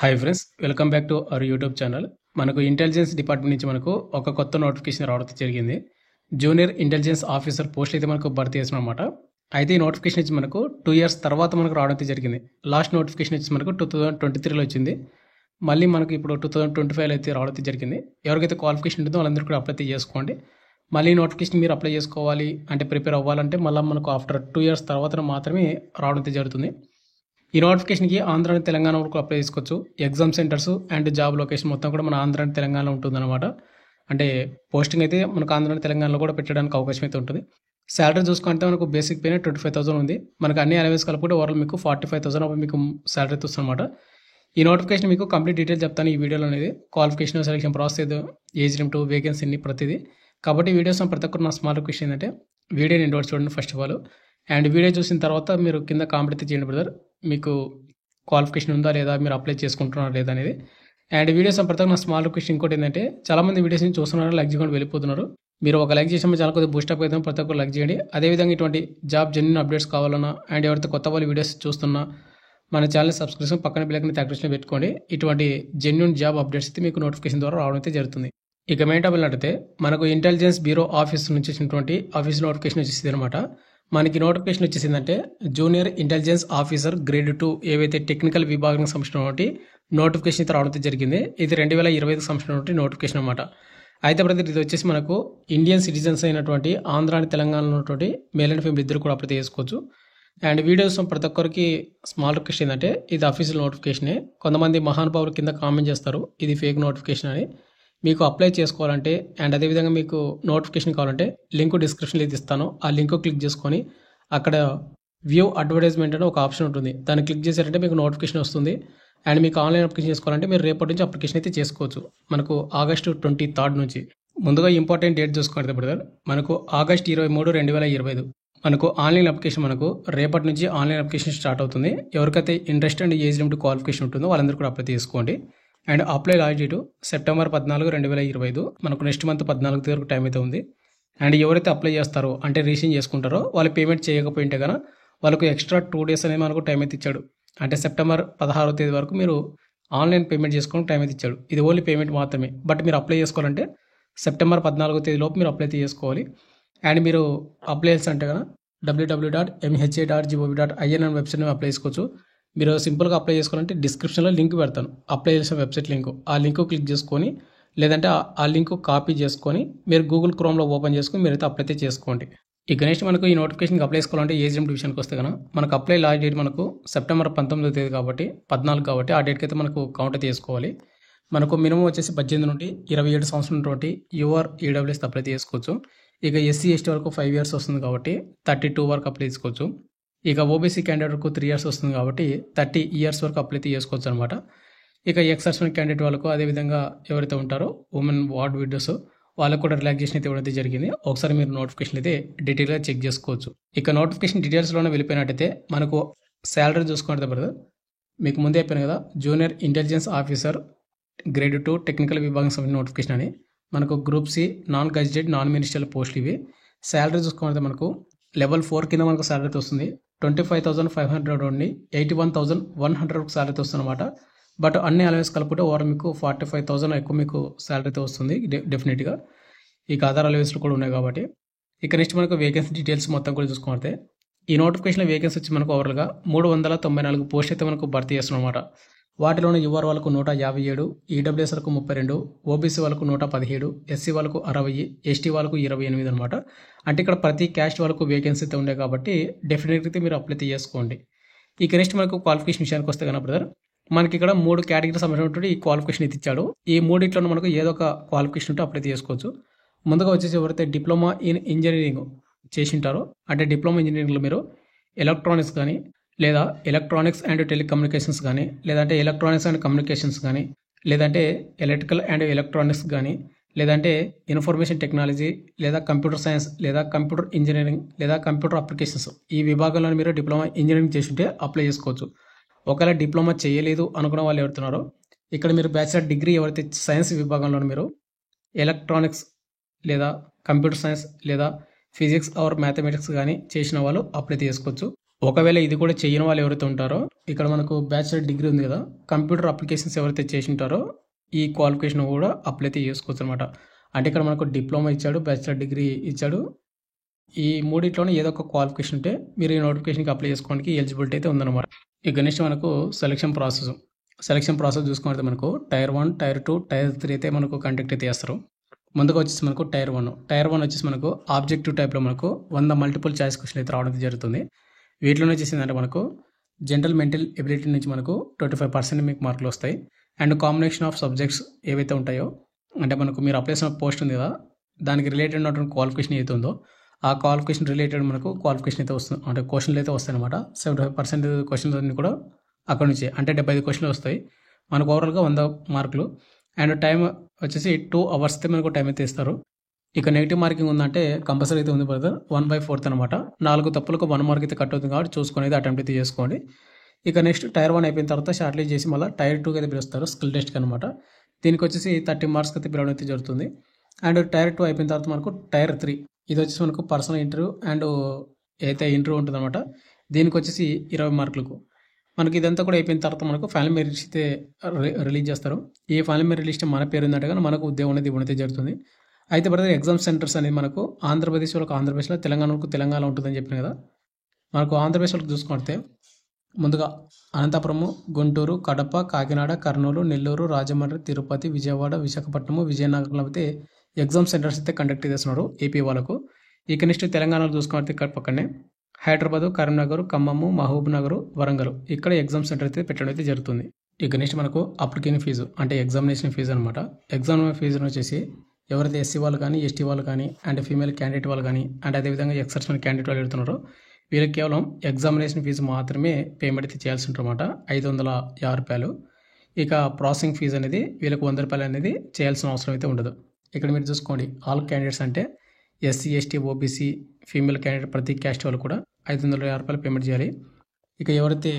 Hi friends, welcome back to our YouTube channel. మనకు intelligence department నుంచి మనకు ఒక కొత్త నోటిఫికేషన్ రావడం జరిగింది. జూనియర్ ఇంటెలిజెన్స్ ఆఫీసర్ పోస్ట్ అయితే మనకు భర్తీ చేసిన అనమాట. అయితే ఈ నోటిఫికేషన్ వచ్చి మనకు 2 ఇయర్స్ తర్వాత మనకు రావడం అయితే జరిగింది. లాస్ట్ నోటిఫికేషన్ వచ్చి మనకు 2023లో వచ్చింది. మళ్ళీ మనకు ఇప్పుడు 2025లో అయితే రావడం అయితే జరిగింది. ఎవరికైతే క్వాలిఫికేషన్ ఉంటుందో వాళ్ళందరూ కూడా అప్లై చేసుకోండి. మళ్ళీ నోటిఫికేషన్ మీరు అప్లై చేసుకోవాలి అంటే ప్రిపేర్ అవ్వాలంటే మళ్ళీ మనకు ఆఫ్టర్ 2 ఇయర్స్ తర్వాత మాత్రమే రావడం అయితే జరుగుతుంది. ఈ నోటిఫికేషన్కి ఆంధ్ర అండ్ తెలంగాణ వరకు అప్లై చేసుకోవచ్చు. Exam centres and job location మొత్తం కూడా మన ఆంధ్ర అండ్ తెలంగాణలో ఉంటుందన్నమాట. అంటే పోస్టింగ్ అయితే మనకు ఆంధ్ర అండ్ తెలంగాణలో కూడా పెట్టడానికి అవకాశం అయితే ఉంటుంది. శాలరీ చూసుకుంటే మనకు బేసిక్ పేనే 25,000 ఉంది. మనకు అన్ని అలవెన్స్ కలుపుకుంటే ఓవరాల్ మీకు 45,000 మీకు శాలరీ అయితే వస్తుందన్నమాట. ఈ నోటిఫికేషన్ మీకు కంప్లీట్ డీటెయిల్ చెప్తాను ఈ వీడియోలో అనేది. Qualification, selection process, age limit, vacancy ప్రతిదీ. కాబట్టి వీడియోస్ ప్రతి ఒక్కరు నా స్మాల్ రిక్వెస్ట్ ఏంటంటే వీడియోని ఎండ్ వరకు చూడండి first of all. And video చూసిన తర్వాత మీరు కింద కామెంట్ అయితే చేయండి బ్రదర్, మీకు క్వాలిఫికేషన్ ఉందా లేదా, మీరు అప్లై చేసుకుంటున్నారా లేదా అనేది. అండ్ వీడియోస్ ప్రతి నా స్మాల్ రిక్వెస్ట్ ఇంకోటి ఏంటంటే చాలామంది వీడియోస్ నుంచి చూస్తున్నారు, లైక్ చేయకుండా వెళ్ళిపోతున్నారు. మీరు ఒక లైక్ చేసిన చాలా కొద్దిగా బూస్టప్ అవుతాం, ప్రతి ఒక్కరు లైక్ చేయండి. అదేవిధంగా ఇటువంటి జాబ్ జెన్యూన్ అప్డేట్స్ కావాలన్నా అండ్ ఎవరైతే కొత్త వాళ్ళు వీడియోస్ చూస్తున్నా మన ఛానల్ సబ్స్క్రిప్షన్ పక్కన బిల్లకి యాక్టివేషన్ పెట్టుకోండి. ఇటువంటి జెన్యూన్ జాబ్ అప్డేట్స్ అయితే మీకు నోటిఫికేషన్ ద్వారా రావడం అయితే జరుగుతుంది. ఇక మెయిన్ టాపిక్ అంటే మనకు ఇంటెలిజెన్స్ బ్యూరో ఆఫీస్ నుంచి వచ్చినటువంటి ఆఫీస్ నోటిఫికేషన్ వచ్చేసింది అనమాట. మనకి నోటిఫికేషన్ వచ్చేసిందంటే జూనియర్ ఇంటెలిజెన్స్ ఆఫీసర్ గ్రేడ్ 2 ఏవైతే టెక్నికల్ విభాగానికి సంబంధించినటువంటి నోటిఫికేషన్ అయితే రావడం జరిగింది. ఇది 2025కి సంబంధించినటువంటి నోటిఫికేషన్ అనమాట. అయితే ప్రతి ఇది వచ్చేసి మనకు ఇండియన్ సిటిజన్స్ అయినటువంటి ఆంధ్ర అండ్ తెలంగాణలో ఉన్నటువంటి మేల్ అండ్ ఫీమేల్ ఇద్దరు కూడా అప్లై చేసుకోవచ్చు. అండ్ వీడియోస్ ప్రతి ఒక్కరికి స్మాల్ రిక్వెస్ట్ ఏంటంటే ఇది అఫీషియల్ నోటిఫికేషనే. కొంతమంది మహానుభావులు కింద కామెంట్ చేస్తారు ఇది ఫేక్ నోటిఫికేషన్ అని. మీకు అప్లై చేసుకోవాలంటే అండ్ అదేవిధంగా మీకు నోటిఫికేషన్ కావాలంటే లింక్ డిస్క్రిప్షన్లో ఇది ఇస్తాను. ఆ లింక్ క్లిక్ చేసుకొని అక్కడ వ్యూ అడ్వర్టైజ్మెంట్ అని ఒక ఆప్షన్ ఉంటుంది. దాన్ని క్లిక్ చేశారంటే మీకు నోటిఫికేషన్ వస్తుంది. అండ్ మీకు ఆన్లైన్ అప్లికేషన్ చేసుకోవాలంటే మీరు రేపటి నుంచి అప్లికేషన్ అయితే చేసుకోవచ్చు. మనకు ఆగస్టు 23 నుంచి. ముందుగా ఇంపార్టెంట్ డేట్ చూసుకోండి బ్రదర్. మనకు ఆగస్ట్ 23, 2025 మనకు ఆన్లైన్ అప్లికేషన్ మనకు రేపటి నుంచి ఆన్లైన్ అప్లికేషన్ స్టార్ట్ అవుతుంది. ఎవరికైతే interest and age limit qualification ఉంటుందో వాళ్ళందరూ కూడా అప్లై చేసుకోండి. And apply last date September 14, 2025. మనకు నెక్స్ట్ మంత్ 14 వరకు టైం అయితే ఉంది. అండ్ ఎవరైతే అప్లై చేస్తారో అంటే రిజిస్ట్రేషన్ చేసుకుంటారో వాళ్ళు పేమెంట్ చేయకపోయింటే కనుక వాళ్ళకు ఎక్స్ట్రా 2 డేస్ అనేది మనకు టైం అయితే ఇచ్చాడు. అంటే సెప్టెంబర్ 16వ తేదీ వరకు మీరు ఆన్లైన్ పేమెంట్ చేసుకోవడానికి టైం అయితే ఇచ్చాడు. ఇది ఓన్లీ పేమెంట్ మాత్రమే. బట్ మీరు అప్లై చేసుకోవాలంటే సెప్టెంబర్ 14వ తేదీలోపు మీరు అప్లై చేసుకోవాలి. అండ్ మీరు అప్లై చేయాల్సి అంటే కనుక www.mha.gov.in అనే వెబ్సైట్ అప్లై చేసుకోవచ్చు. మీరు సింపుల్గా అప్లై చేసుకోవాలంటే డిస్క్రిప్షన్లో లింక్ పెడతాను, అప్లై చేసిన వెబ్సైట్ లింక్. ఆ లింక్ క్లిక్ చేసుకొని లేదంటే ఆ లింక్ కాపీ చేసుకొని మీరు గూగుల్ క్రోమ్లో ఓపెన్ చేసుకొని మీరైతే అప్లై అయితే చేసుకోండి. ఇక నెక్స్ట్ మనకు ఈ నోటిఫికేషన్కి అప్లై చేసుకోవాలంటే ఏజ్ లిమిట్ విషయానికి వస్తే కనుక మనకు అప్లై లాస్ట్ డేట్ మనకు సెప్టెంబర్ 19వ తేదీ కాబట్టి 14 కాబట్టి ఆ డేట్కి అయితే మనకు కౌంట్ అయితే చేసుకోవాలి. మనకు మినిమం వచ్చేసి 18 నుండి 27 సంవత్సరం ఉన్నటువంటి యూఆర్ ఈడబ్ల్యూఎస్ అప్లై చేసుకోవచ్చు. ఇక ఎస్సీ ఎస్టీ వరకు 5 ఇయర్స్ వస్తుంది కాబట్టి 32 వరకు అప్లై చేసుకోవచ్చు. ఇక ఓబీసీ క్యాండిడేట్ వరకు 3 ఇయర్స్ వస్తుంది కాబట్టి 30 ఇయర్స్ వరకు అప్లై చేసుకోవచ్చు అనమాట. ఇక ఎక్స్ సర్వీస్మెన్ క్యాండిడేట్ వాళ్ళకు అదేవిధంగా ఎవరైతే ఉంటారో ఉమెన్ వార్డ్ విడోస్ వాళ్ళకు కూడా రిలాక్సేషన్ అయితే ఇవ్వడం జరిగింది. ఒకసారి మీరు నోటిఫికేషన్ అయితే డీటెయిల్గా చెక్ చేసుకోవచ్చు. ఇక నోటిఫికేషన్ డీటెయిల్స్లోనే వెళ్ళిపోయినట్టయితే మనకు శాలరీ చూసుకుంటే బ్రదర్ మీకు ముందే అయిపోయింది కదా, junior intelligence officer grade 2 technical విభాగం సంబంధించిన నోటిఫికేషన్ అని. మనకు group C non gazetted non ministerial పోస్టులు ఇవి. శాలరీ చూసుకుంటే మనకు లెవెల్ 4 కింద మనకు శాలరీ వస్తుంది. 25,500 నుండి 81,100 శాలరీ వస్తుంది అనమాట. బట్ అన్ని అలవెన్స్ కలుపుకుంటే ఓవర్ మీకు 45,000 ఎక్కువ మీకు శాలరీ అయితే వస్తుంది డెఫినెట్గా. ఇక అదర్ అలవెన్స్లు కూడా ఉన్నాయి కాబట్టి. ఇక నెక్స్ట్ మనకు వేకెన్సీ డీటెయిల్స్ మొత్తం కూడా చూసుకుంటే ఈ నోటిఫికేషన్లో వేకెన్సీ వచ్చి మనకు ఓవర్గా 394 పోస్ట్ అయితే మనకు భర్తీ చేస్తున్నాం అనమాట. వాటిలోనే యువర్ వాళ్ళకు 157, ఈడబ్ల్యూఎస్ వాళ్ళకు 32, ఓబీసీ వాళ్ళకు 117, ఎస్సీ వాళ్ళకు 60, ఎస్టీ వాళ్ళకు 28 అనమాట. అంటే ఇక్కడ ప్రతి క్యాస్ట్ వాళ్ళకు వేకెన్సీ అయితే ఉండే కాబట్టి డెఫినెట్గా మీరు అప్లై చేసుకోండి. ఇక నెక్స్ట్ మనకు క్వాలిఫికేషన్ విషయానికి వస్తే కనుక బ్రదర్ మనకి ఇక్కడ 3 కేటగిరీకి సంబంధించినటువంటి ఈ క్వాలిఫికేషన్ ఇది ఇచ్చాడు. ఈ మూడిట్లో మనకు ఏదో ఒక క్వాలిఫికేషన్ ఉంటే అప్లై చేసుకోవచ్చు. ముందుగా వచ్చేసి ఎవరైతే డిప్లొమా ఇన్ ఇంజనీరింగ్ చేసింటారో అంటే డిప్లొమా ఇంజనీరింగ్లో మీరు ఎలక్ట్రానిక్స్ కానీ లేదా ఎలక్ట్రానిక్స్ అండ్ టెలికమ్యూనికేషన్స్ కానీ లేదంటే ఎలక్ట్రానిక్స్ అండ్ కమ్యూనికేషన్స్ కానీ లేదంటే ఎలక్ట్రికల్ అండ్ ఎలక్ట్రానిక్స్ కానీ లేదంటే ఇన్ఫర్మేషన్ టెక్నాలజీ లేదా కంప్యూటర్ సైన్స్ లేదా కంప్యూటర్ ఇంజనీరింగ్ లేదా కంప్యూటర్ అప్లికేషన్స్ ఈ విభాగంలో మీరు డిప్లొమా ఇంజనీరింగ్ చేసింటే అప్లై చేసుకోవచ్చు. ఒకవేళ డిప్లొమా చేయలేదు అనుకున్న వాళ్ళు ఎవరుతున్నారో ఇక్కడ మీరు బ్యాచిలర్ డిగ్రీ ఎవరైతే సైన్స్ విభాగంలో మీరు ఎలక్ట్రానిక్స్ లేదా కంప్యూటర్ సైన్స్ లేదా ఫిజిక్స్ ఆర్ మ్యాథమెటిక్స్ కానీ చేసిన వాళ్ళు అప్లై చేసుకోవచ్చు. ఒకవేళ ఇది కూడా చేయని వాళ్ళు ఎవరైతే ఉంటారో ఇక్కడ మనకు బ్యాచిలర్ డిగ్రీ ఉంది కదా, కంప్యూటర్ అప్లికేషన్స్ ఎవరైతే చేసి ఉంటారో ఈ క్వాలిఫికేషన్ కూడా అప్లై అయితే చేసుకోవచ్చు అనమాట. అంటే ఇక్కడ మనకు డిప్లొమా ఇచ్చాడు, బ్యాచిలర్ డిగ్రీ ఇచ్చాడు. ఈ మూడిట్లోనే ఏదో ఒక క్వాలిఫికేషన్ ఉంటే మీరు ఈ నోటిఫికేషన్కి అప్లై చేసుకోవడానికి ఎలిజిబిలిటీ అయితే ఉందన్నమాట. ఇక నెక్స్ట్ మనకు సెలక్షన్ ప్రాసెస్ చూసుకుంటే మనకు టైర్ 1, టైర్ 2, టైర్ 3 అయితే మనకు కండక్ట్ అయితే చేస్తారు. ముందుగా వచ్చేసి మనకు టైర్ 1 వచ్చేసి మనకు ఆబ్జెక్టివ్ టైప్లో మనకు 100 మల్టిపుల్ చాయిస్ క్వశ్చన్ అయితే రావడం జరుగుతుంది. వీటిలోనే వచ్చేసిందంటే మనకు జనరల్ మెంటల్ ఎబిలిటీ నుంచి మనకు 25% మీకు మార్కులు వస్తాయి. అండ్ కాంబినేషన్ ఆఫ్ సబ్జెక్ట్స్ ఏవైతే ఉంటాయో, అంటే మనకు మీరు అప్లై చేసిన పోస్ట్ ఉంది కదా, దానికి రిలేటెడ్ ఉన్నటువంటి క్వాలిఫికేషన్ ఏదైతే ఉందో ఆ క్వాలిఫికేషన్ రిలేటెడ్ మనకు క్వాలిఫికేషన్ అయితే వస్తుంది, అంటే క్వశ్చన్లు అయితే వస్తాయి అనమాట. 75% క్వశ్చన్స్ అన్ని కూడా అక్కడ నుంచి, అంటే 75 క్వశ్చన్లు వస్తాయి మనకు. ఓవరాల్గా 100 మార్కులు. అండ్ టైం వచ్చేసి 2 hours అయితే మనకు టైం అయితే ఇస్తారు. ఇక నెగిటివ్ మార్కింగ్ ఉందంటే కంపల్సరీ అయితే ఉంది బ్రదర్, 1/4 అనమాట. 4 తప్పులకు 1 మార్క్ అయితే కట్ అవుతుంది కాబట్టి చూసుకొని అయితే అటెంప్ట్ అయితే చేసుకోండి. ఇక నెక్స్ట్ టైర్ 1 అయిపోయిన తర్వాత షార్ట్ లిస్ట్ చేసి మళ్ళీ టైర్ 2 అయితే పిలుస్తారు, స్కిల్ టెస్ట్కి అనమాట. దీనికి వచ్చేసి 30 మార్క్స్ అయితే పిలవడం అయితే జరుగుతుంది. అండ్ టైర్ 2 అయిపోయిన తర్వాత మనకు టైర్ 3, ఇది వచ్చేసి మనకు పర్సనల్ ఇంటర్వ్యూ అండ్ అయితే ఇంటర్వ్యూ ఉంటుంది అనమాట. దీనికి వచ్చేసి 20 మార్కులకు. మనకి ఇదంతా కూడా అయిపోయిన తర్వాత మనకు ఫైనల్ మెరిట్ లిస్ట్ అయితే రిలీజ్ చేస్తారు. ఈ ఫైనల్ మెరిట్ లిస్ట్ మన పేరు ఉందంటే కానీ మనకు ఉద్యోగం అనేది ఇవ్వడం అయితే జరుగుతుంది. అయితే బ్రదర్ ఎగ్జామ్ సెంటర్స్ అనేది మనకు ఆంధ్రప్రదేశ్ వాళ్ళకి ఆంధ్రప్రదేశ్లో, తెలంగాణకు తెలంగాణ ఉంటుందని చెప్పిన కదా. మనకు ఆంధ్రప్రదేశ్ వాళ్ళకి చూసుకుంటే ముందుగా అనంతపురము, గుంటూరు, కడప, కాకినాడ, కర్నూలు, నెల్లూరు, రాజమండ్రి, తిరుపతి, విజయవాడ, విశాఖపట్నము, విజయనగరంలో అయితే ఎగ్జామ్ సెంటర్స్ అయితే కండక్ట్ చేస్తున్నారు ఏపీ వాళ్ళకు. ఇక నెక్స్ట్ తెలంగాణలో చూసుకుంటే ఇక్కడ పక్కనే హైదరాబాదు, కరీంనగర్, ఖమ్మము, మహబూబ్ నగర్, వరంగల్ ఇక్కడ ఎగ్జామ్ సెంటర్ అయితే పెట్టడం అయితే జరుగుతుంది. ఇక నెక్స్ట్ మనకు అప్లికేషన్ ఫీజు అంటే ఎగ్జామినేషన్ ఫీజు అనమాట. ఎగ్జామ్ ఫీజును వచ్చేసి ఎవరైతే ఎస్సీ వాళ్ళు కానీ, ఎస్టీ వాళ్ళు కానీ, అండ్ ఫీమేల్ క్యాండిడేట్ వాళ్ళు కానీ, అండ్ అదేవిధంగా ఎక్సర్సన్ క్యాండిడేట్ వాళ్ళు ఎడుతున్నారో వీళ్ళకి కేవలం ఎగ్జామినేషన్ ఫీజు మాత్రమే పేమెంట్ అయితే చేయాల్సి ఉంటుందన్నమాట, 550 రూపాయలు. ఇక ప్రాసెసింగ్ ఫీజు అనేది వీళ్ళకి 100 రూపాయలు అనేది చేయాల్సిన అవసరం అయితే ఉండదు. ఇక్కడ మీరు చూసుకోండి, ఆల్ క్యాండిడేట్స్ అంటే SC, ST, OBC, female candidate ప్రతి క్యాస్ట్ వాళ్ళు కూడా 550 రూపాయలు పేమెంట్ చేయాలి. ఇక ఎవరైతే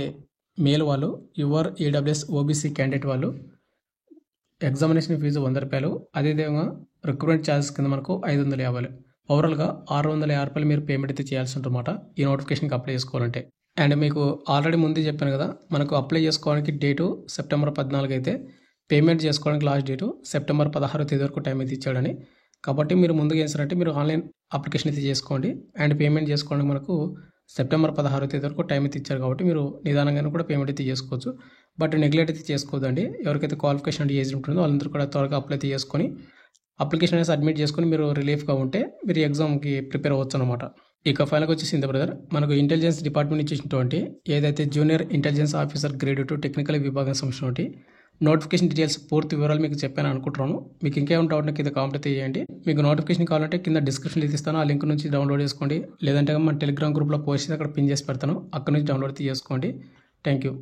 మేల్ వాళ్ళు, యువర్ ఈడబ్ల్యూఎస్ ఓబీసీ క్యాండిడేట్ వాళ్ళు ఎగ్జామినేషన్ ఫీజు 100 రూపాయలు. అదేవిధంగా రిక్రూట్మెంట్ ఛార్జెస్ కింద మనకు 550. ఓవరాల్గా 650 రూపాయలు మీరు పేమెంట్ అయితే చేయాల్సి ఉంటుందన్నమాట ఈ నోటిఫికేషన్కి అప్లై చేసుకోవాలంటే. అండ్ మీకు ఆల్రెడీ ముందే చెప్పాను కదా, మనకు అప్లై చేసుకోవడానికి డేటు సెప్టెంబర్ 14 అయితే పేమెంట్ చేసుకోవడానికి లాస్ట్ డేటు సెప్టెంబర్ 16 తేదీ వరకు టైం అయితే ఇచ్చాడని. కాబట్టి మీరు ముందుగా ఏం చేస్తారంటే మీరు ఆన్లైన్ అప్లికేషన్ అయితే చేసుకోండి. అండ్ పేమెంట్ చేసుకోవడానికి మనకు సెప్టెంబర్ 16 తేదీ వరకు టైం అయితే ఇచ్చారు కాబట్టి మీరు నిదానంగానే కూడా పేమెంట్ అయితే చేసుకోవచ్చు. బట్ నెగ్లెక్ట్ అయితే చేసుకోవద్దండి. ఎవరికైతే క్వాలిఫికేషన్ అంటే ఏజ్ ఉంటుందో వాళ్ళందరూ కూడా త్వరగా అప్లై అయితే చేసుకొని అప్లికేషన్ అనేది సబ్మిట్ చేసుకొని మీరు రిలీఫ్గా ఉంటే మీరు ఎగ్జామ్కి ప్రిపేర్ అవ్వచ్చు అనమాట. ఇక ఫైనల్గా వచ్చేసింది బ్రదర్, మనకు ఇంటెలిజెన్స్ డిపార్ట్మెంట్ ఇచ్చేసినటువంటి ఏదైతే junior intelligence officer grade 2 technical విభాగం సంబంధించినటువంటి నోటిఫికేషన్ డీటెయిల్స్ పూర్తి వివరాలు మీకు చెప్పాను అనుకుంటున్నాను. మీకు ఇంకేమైనా డౌట్ కింద కామెంట్ అయితే చేయండి. మీకు నోటిఫికేషన్ కావాలంటే కింద డిస్క్రిప్షన్లో ఇస్తాను, ఆ లింక్ నుంచి డౌన్లోడ్ చేసుకోండి. లేదంటే మన టెలిగ్రామ్ గ్రూప్లో పోస్ట్ అక్కడ పిన్ చేసి పెడతాను, అక్కడ నుంచి డౌన్లోడ్ అయితే చేసుకోండి. Thank you.